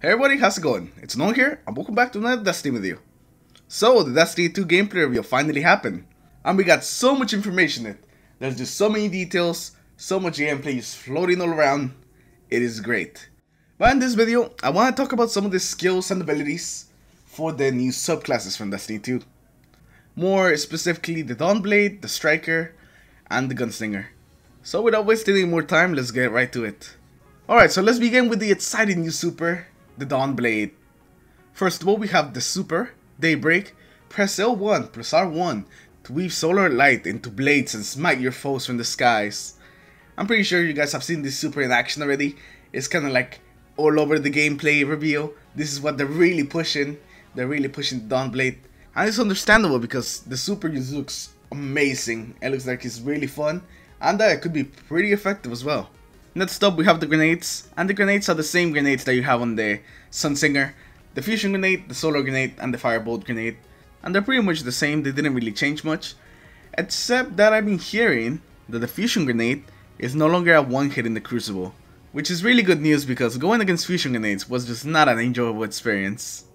Hey everybody, how's it going? It's Noah here, and welcome back to another Destiny video. So, the Destiny 2 gameplay reveal finally happened, and we got so much information in it. There's just so many details, so much gameplay just floating all around. It is great. But in this video, I want to talk about some of the skills and abilities for the new subclasses from Destiny 2. More specifically, the Dawnblade, the Striker, and the Gunslinger. So without wasting any more time, let's get right to it. Alright, so let's begin with the exciting new super, the Dawnblade. First of all, we have the super, Daybreak. Press L1 plus R1 to weave solar light into blades and smite your foes from the skies. I'm pretty sure you guys have seen this super in action already. It's kind of like all over the gameplay reveal. This is what they're really pushing. They're really pushing the Dawnblade. And it's understandable because the super just looks amazing. It looks like it's really fun. And it could be pretty effective as well. Next up, we have the grenades, and the grenades are the same grenades that you have on the Gunslinger, the fusion grenade, the solar grenade, and the firebolt grenade. And they're pretty much the same, they didn't really change much, except that I've been hearing that the fusion grenade is no longer a one hit in the Crucible, which is really good news because going against fusion grenades was just not an enjoyable experience.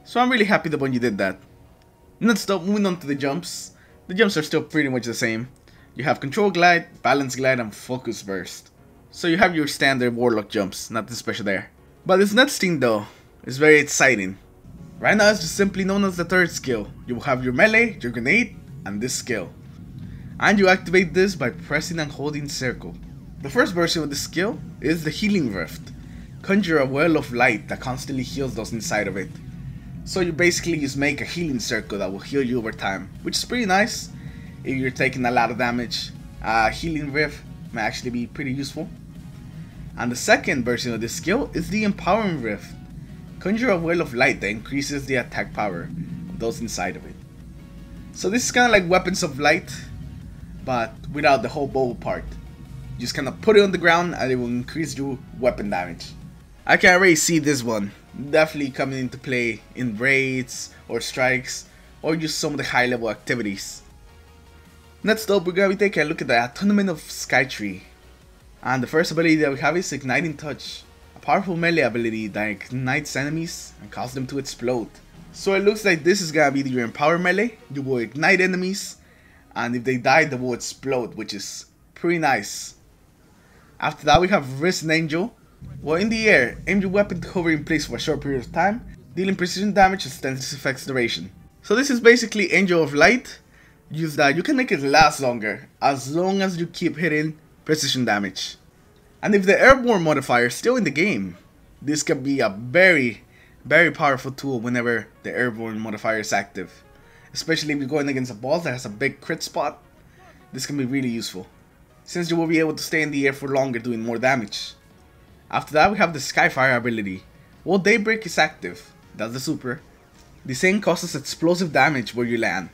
So I'm really happy that Bungie did that. Next up, moving on to the jumps are still pretty much the same. You have control glide, balance glide, and focus burst. So you have your standard warlock jumps, nothing special there. But this next thing though is very exciting. Right now it's just simply known as the third skill. You will have your melee, your grenade, and this skill. And you activate this by pressing and holding circle. The first version of the skill is the healing rift. Conjure a well of light that constantly heals those inside of it. So you basically just make a healing circle that will heal you over time, which is pretty nice if you're taking a lot of damage. Healing rift may actually be pretty useful. And the second version of this skill is the Empowering Rift. Conjure a well of light that increases the attack power of those inside of it. So this is kind of like Weapons of Light, but without the whole bow part. You just kind of put it on the ground and it will increase your weapon damage. I can already see this one definitely coming into play in raids or strikes or just some of the high level activities. Next up, we're going to be taking a look at the Tournament of Skytree. And the first ability that we have is Igniting Touch, a powerful melee ability that ignites enemies and causes them to explode. So it looks like this is gonna be your empower melee. You will ignite enemies, and if they die, they will explode, which is pretty nice. After that, we have Risen Angel. Well, in the air, aim your weapon to hover in place for a short period of time, dealing precision damage extends its effect's duration. So this is basically Angel of Light. Use that, you can make it last longer, as long as you keep hitting precision damage. And if the airborne modifier is still in the game, this can be a very powerful tool whenever the airborne modifier is active. Especially if you're going against a boss that has a big crit spot, this can be really useful, since you will be able to stay in the air for longer doing more damage. After that, we have the Skyfire ability. While Daybreak is active, that's the super, the same causes explosive damage where you land.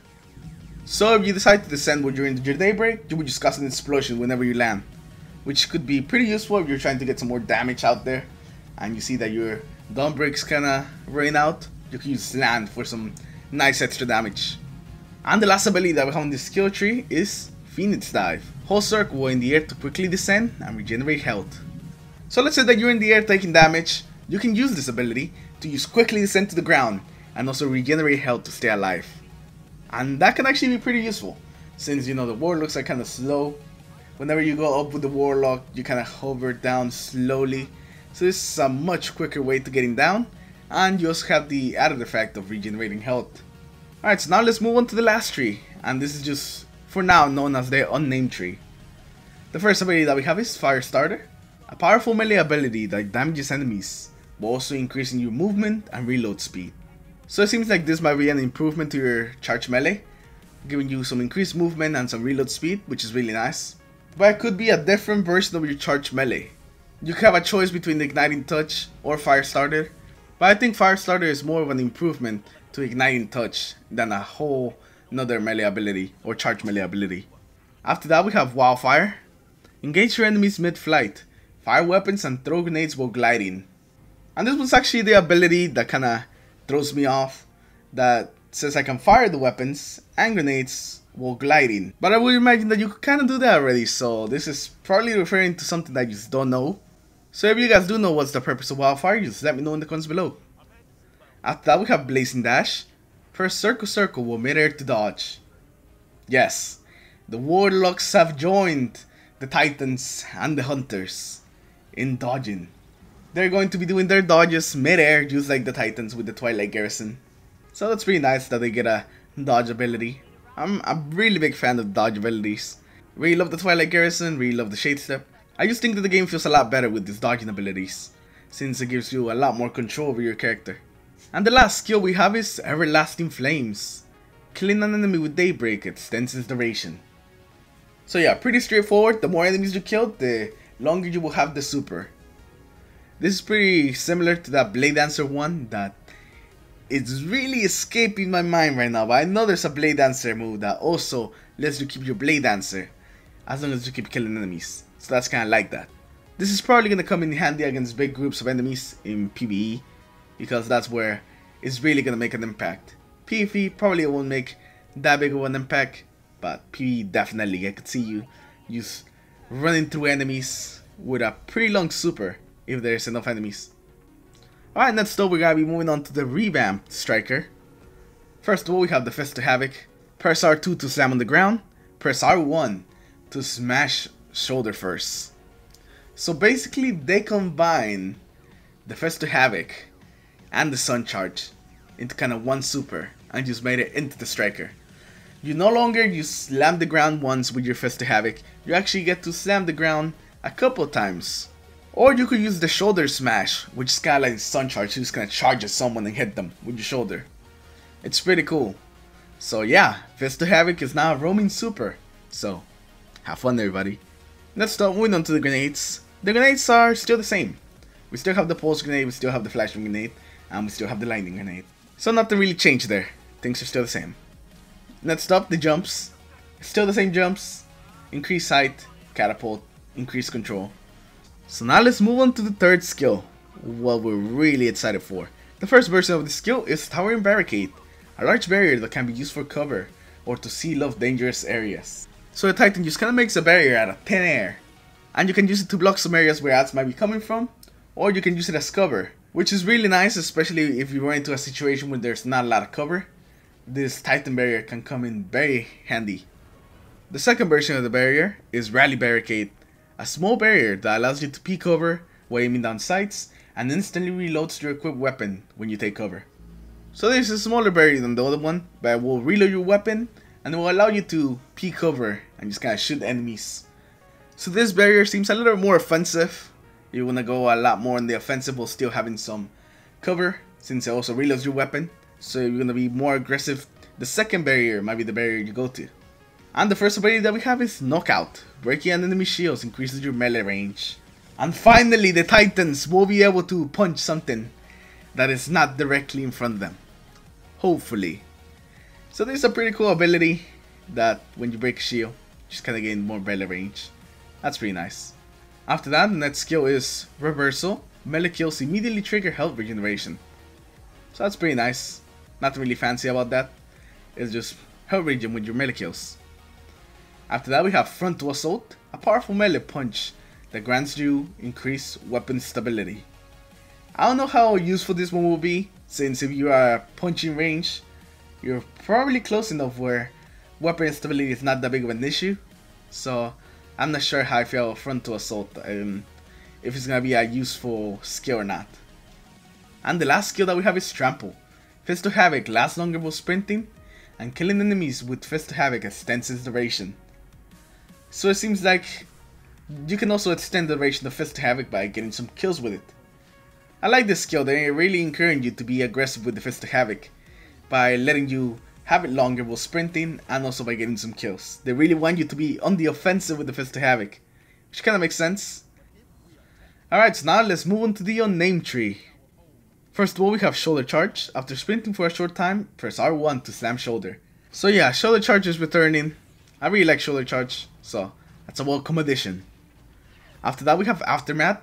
So if you decide to descend during your Daybreak, you will just cause an explosion whenever you land, which could be pretty useful if you're trying to get some more damage out there and you see that your Dawnbreak's kinda running out. You can use land for some nice extra damage. And the last ability that we have on this skill tree is Phoenix Dive. Hold circle in the air to quickly descend and regenerate health. So let's say that you're in the air taking damage, you can use this ability to use quickly descend to the ground and also regenerate health to stay alive. And that can actually be pretty useful, since you know the warlocks are kind of slow. Whenever you go up with the warlock, you kind of hover down slowly. So this is a much quicker way to getting down, and you also have the added effect of regenerating health. Alright, so now let's move on to the last tree, and this is just for now known as the unnamed tree. The first ability that we have is Firestarter, a powerful melee ability that damages enemies, while also increasing your movement and reload speed. So it seems like this might be an improvement to your charge melee, giving you some increased movement and some reload speed, which is really nice. But it could be a different version of your charge melee. You could have a choice between Igniting Touch or Firestarter, but I think Firestarter is more of an improvement to Igniting Touch than a whole another melee ability or charge melee ability. After that, we have Wildfire. Engage your enemies mid-flight, fire weapons and throw grenades while gliding. And this was actually the ability that kinda throws me off, that says I can fire the weapons and grenades while gliding. But I would imagine that you could kind of do that already, so this is probably referring to something that you just don't know. So if you guys do know what's the purpose of Wildfire, just let me know in the comments below. After that we have Blazing Dash. First circle will midair to dodge. Yes, the Warlocks have joined the Titans and the Hunters in dodging. They're going to be doing their dodges mid-air just like the Titans with the Twilight Garrison. So that's pretty nice that they get a dodge ability. I'm a really big fan of the dodge abilities. Really love the Twilight Garrison, really love the Shade Step. I just think that the game feels a lot better with these dodging abilities, since it gives you a lot more control over your character. And the last skill we have is Everlasting Flames. Killing an enemy with Daybreak extends its duration. So yeah, pretty straightforward. The more enemies you kill, the longer you will have the super. This is pretty similar to that Blade Dancer one that is really escaping my mind right now. But I know there's a Blade Dancer move that also lets you keep your Blade Dancer as long as you keep killing enemies. So that's kind of like that. This is probably going to come in handy against big groups of enemies in PvE, because that's where it's really going to make an impact. PvE probably won't make that big of an impact, but PvE definitely. I could see you just running through enemies with a pretty long super if there's enough enemies. Alright, next up we're going to be moving on to the Revamp Striker. First of all, we have the Fist of Havoc. Press R2 to slam on the ground. Press R1 to smash shoulder first. So basically they combine the Fist of Havoc and the Sun Charge into kind of one super and just made it into the Striker. You no longer you slam the ground once with your Fist of Havoc, you actually get to slam the ground a couple times. Or you could use the shoulder smash, which is kind of like Sun Charge. You're just gonna charge at someone and hit them with your shoulder. It's pretty cool. So yeah, Fist of Havoc is now a roaming super. So have fun everybody. Let's start moving on to the grenades. The grenades are still the same. We still have the pulse grenade, we still have the flashing grenade, and we still have the lightning grenade. So nothing really changed there. Things are still the same. Next up, the jumps. Still the same jumps. Increased height, catapult, increased control. So now let's move on to the third skill, what we're really excited for. The first version of the skill is Towering Barricade, a large barrier that can be used for cover or to seal off dangerous areas. So the Titan just kind of makes a barrier out of thin air, and you can use it to block some areas where ads might be coming from, or you can use it as cover, which is really nice, especially if you run into a situation where there's not a lot of cover. This Titan barrier can come in very handy. The second version of the barrier is Rally Barricade, a small barrier that allows you to peek cover while aiming down sights and instantly reloads your equipped weapon when you take cover. So this is a smaller barrier than the other one, but it will reload your weapon and it will allow you to peek cover and just kind of shoot enemies. So this barrier seems a little more offensive. You want to go a lot more on the offensive while still having some cover, since it also reloads your weapon. So you're going to be more aggressive. The second barrier might be the barrier you go to. And the first ability that we have is Knockout. Breaking an enemy shields increases your melee range. And finally, the Titans will be able to punch something that is not directly in front of them. Hopefully. So this is a pretty cool ability that when you break a shield, you just kind of gain more melee range. That's pretty nice. After that, the next skill is Reversal. Melee kills immediately trigger health regeneration. So that's pretty nice. Nothing really fancy about that. It's just health regen with your melee kills. After that we have Frontal Assault, a powerful melee punch that grants you increased weapon stability. I don't know how useful this one will be, since if you are punching range, you're probably close enough where weapon stability is not that big of an issue. So I'm not sure how I feel about Frontal Assault, if it's gonna be a useful skill or not. And the last skill that we have is Trample. Fist of Havoc lasts longer while sprinting, and killing enemies with Fist of Havoc extends its duration. So it seems like you can also extend the duration of Fist of Havoc by getting some kills with it. I like this skill. They really encourage you to be aggressive with the Fist of Havoc by letting you have it longer while sprinting and also by getting some kills. They really want you to be on the offensive with the Fist of Havoc, which kind of makes sense. Alright, so now let's move on to the unnamed tree. First of all, we have Shoulder Charge. After sprinting for a short time, press R1 to slam shoulder. So yeah, Shoulder Charge is returning. I really like Shoulder Charge, so that's a welcome addition. After that we have Aftermath.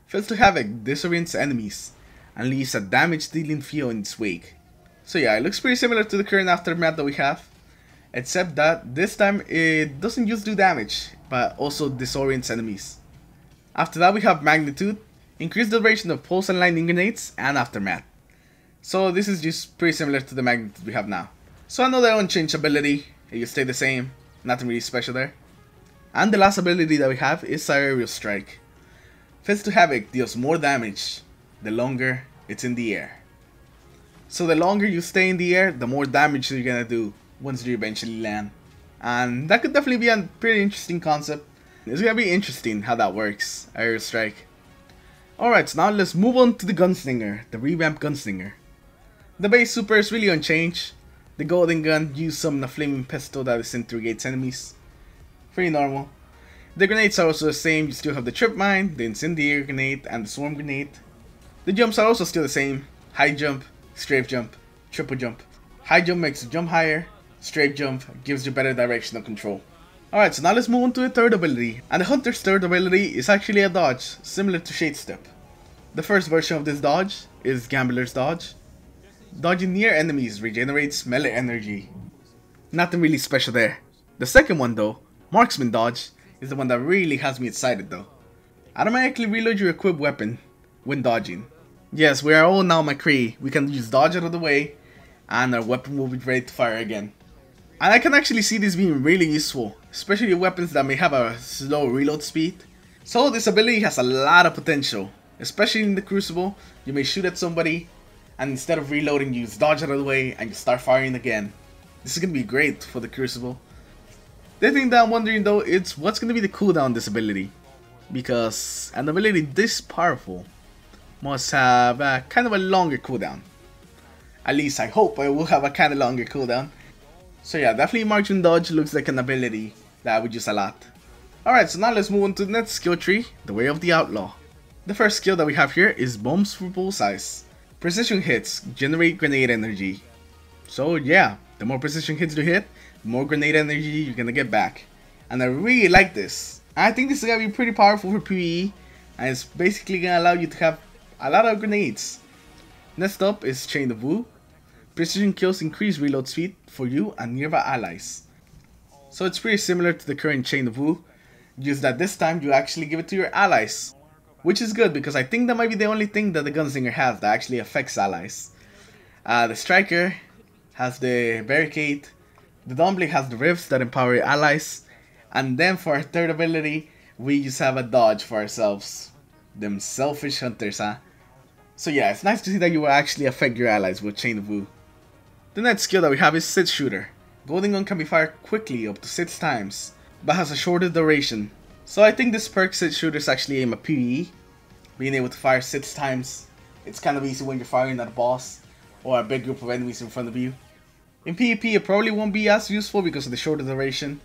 Fist of Havoc disorients enemies and leaves a damage dealing feel in its wake. So yeah, it looks pretty similar to the current Aftermath that we have, except that this time it doesn't just do damage, but also disorients enemies. After that we have Magnitude. increase the duration of pulse and lightning grenades, and aftermath. So this is just pretty similar to the magnet we have now. So another unchanged ability, you stay the same, nothing really special there. And the last ability that we have is Aerial Strike. Fist to Havoc deals more damage the longer it's in the air. So the longer you stay in the air, the more damage you're gonna do once you eventually land. And that could definitely be a pretty interesting concept. It's gonna be interesting how that works, Aerial Strike. Alright, so now let's move on to the Gunslinger, the Revamp Gunslinger. The base super is really unchanged. The golden gun uses some flaming pistol that disintegrates enemies. Pretty normal. The grenades are also the same, you still have the trip mine, the incendiary grenade, and the swarm grenade. The jumps are also still the same. High jump, strafe jump, triple jump. High jump makes you jump higher, strafe jump gives you better directional control. Alright, so now let's move on to the third ability. And the Hunter's third ability is actually a dodge, similar to Shade Step. The first version of this dodge is Gambler's Dodge. Dodging near enemies regenerates melee energy. Nothing really special there. The second one though, Marksman Dodge, is the one that really has me excited though. Automatically reload your equipped weapon when dodging. Yes, we are all now McCree. We can use dodge out of the way and our weapon will be ready to fire again. And I can actually see this being really useful, especially weapons that may have a slow reload speed. So this ability has a lot of potential, especially in the Crucible. You may shoot at somebody and instead of reloading you use dodge out of the way and you start firing again. This is going to be great for the Crucible. The thing that I'm wondering though is what's going to be the cooldown on this ability. Because an ability this powerful must have a kind of a longer cooldown. At least I hope it will have a kind of longer cooldown. So yeah, definitely Marksman Dodge looks like an ability that I would use a lot. Alright, so now let's move on to the next skill tree, the Way of the Outlaw. The first skill that we have here is Bombs for Bullseyes. Precision hits generate grenade energy. So yeah, the more precision hits you hit, the more grenade energy you're gonna get back. And I really like this. I think this is gonna be pretty powerful for PvE, and it's basically gonna allow you to have a lot of grenades. Next up is Chain of Woo. Precision kills increase reload speed for you and nearby allies. So it's pretty similar to the current Chain of Woo, just that this time you actually give it to your allies. Which is good because I think that might be the only thing that the Gunslinger has that actually affects allies. The Striker has the Barricade, the Dawnblade has the Rifts that empower your allies, and then for our third ability, we just have a dodge for ourselves. Them selfish hunters, huh? So yeah, it's nice to see that you will actually affect your allies with Chain of Woo. The next skill that we have is Sit Shooter. Golden Gun can be fired quickly up to 6 times, but has a shorter duration. So I think this perk Sit Shooter is actually aim at PvE. Being able to fire 6 times, it's kind of easy when you're firing at a boss or a big group of enemies in front of you. In PvP it probably won't be as useful because of the shorter duration.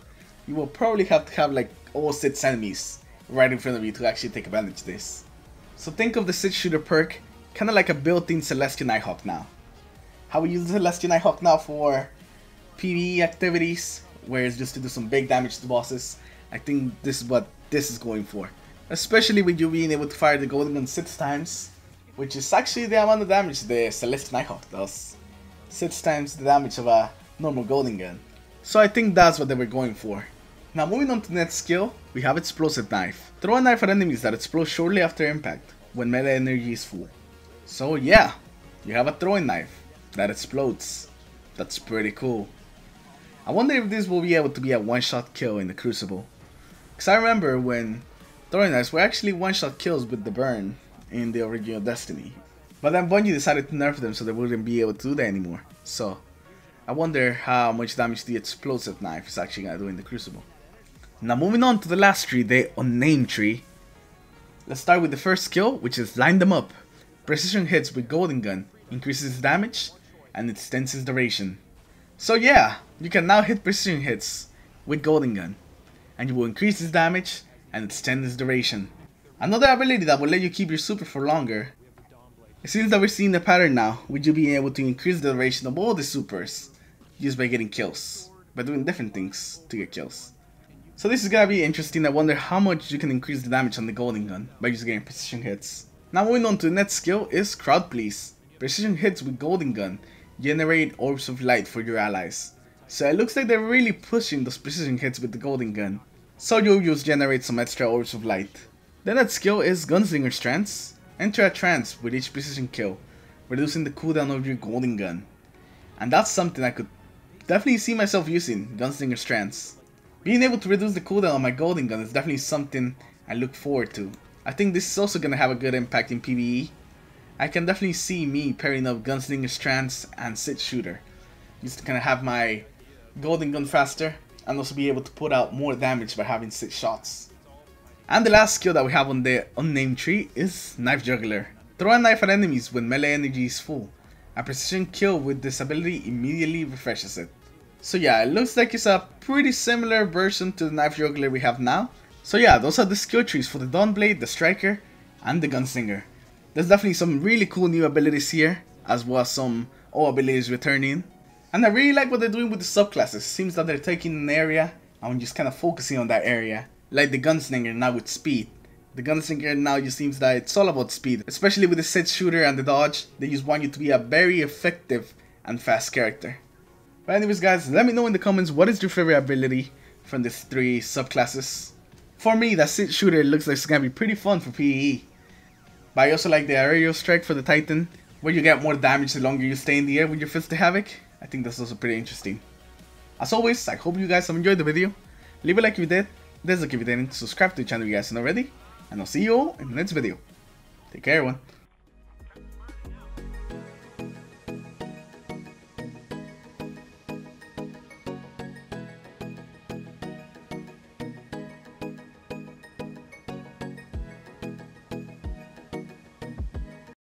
You will probably have to have like all 6 enemies right in front of you to actually take advantage of this. So think of the Sit Shooter perk kind of like a built-in Celestial Nighthawk now. How we use the Celestial Nighthawk now for PvE activities, where it's just to do some big damage to bosses. I think this is what this is going for. Especially with you being able to fire the Golden Gun 6 times, which is actually the amount of damage the Celestial Nighthawk does. 6 times the damage of a normal Golden Gun. So I think that's what they were going for. Now moving on to the next skill, we have Explosive Knife. Throw a knife at enemies that explode shortly after impact, when melee energy is full. So yeah, you have a throwing knife that explodes. That's pretty cool. I wonder if this will be able to be a one-shot kill in the Crucible. Because I remember when throwing knives were actually one-shot kills with the burn in the original Destiny. But then Bungie decided to nerf them so they wouldn't be able to do that anymore. So I wonder how much damage the Explosive Knife is actually going to do in the Crucible. Now moving on to the last tree, the Unnamed tree. Let's start with the first skill, which is Line Them Up. Precision hits with Golden Gun increases damage and extends its duration. So yeah, you can now hit precision hits with Golden Gun, and you will increase its damage and extend its duration. Another ability that will let you keep your super for longer. It seems that we're seeing a pattern now, with you being able to increase the duration of all the supers just by getting kills, by doing different things to get kills. So this is gonna be interesting. I wonder how much you can increase the damage on the Golden Gun by just getting precision hits. Now moving on to the next skill is Crowd Please. Precision hits with Golden Gun generate orbs of light for your allies. So it looks like they're really pushing those precision hits with the Golden Gun. So you'll just generate some extra orbs of light. The next skill is Gunslinger Strands. Enter a trance with each precision kill, reducing the cooldown of your golden gun. And that's something I could definitely see myself using, Gunslinger's trance. Being able to reduce the cooldown on my golden gun is definitely something I look forward to. I think this is also going to have a good impact in PvE. I can definitely see me pairing up Gunslinger's trance and Sit Shooter. Just to kind of have my golden gun faster and also be able to put out more damage by having 6 shots. And the last skill that we have on the unnamed tree is Knife Juggler. Throw a knife at enemies when melee energy is full. A precision kill with this ability immediately refreshes it. So yeah, it looks like it's a pretty similar version to the Knife Juggler we have now. So yeah, those are the skill trees for the Dawnblade, the Striker, and the Gunslinger. There's definitely some really cool new abilities here, as well as some old abilities returning. And I really like what they're doing with the subclasses. Seems that they're taking an area and just kind of focusing on that area. Like the Gunslinger now with speed. The Gunslinger now just seems that it's all about speed. Especially with the Sit Shooter and the Dodge. They just want you to be a very effective and fast character. But anyways guys, let me know in the comments what is your favorite ability from these 3 subclasses. For me, that Sit Shooter looks like it's gonna be pretty fun for PvE. But I also like the Aerial Strike for the Titan, where you get more damage the longer you stay in the air with your Fist of Havoc. I think that's also pretty interesting. As always, I hope you guys have enjoyed the video. Leave a like if you did, dislike if you didn't, subscribe to the channel if you guys haven't already, and I'll see you all in the next video. Take care everyone.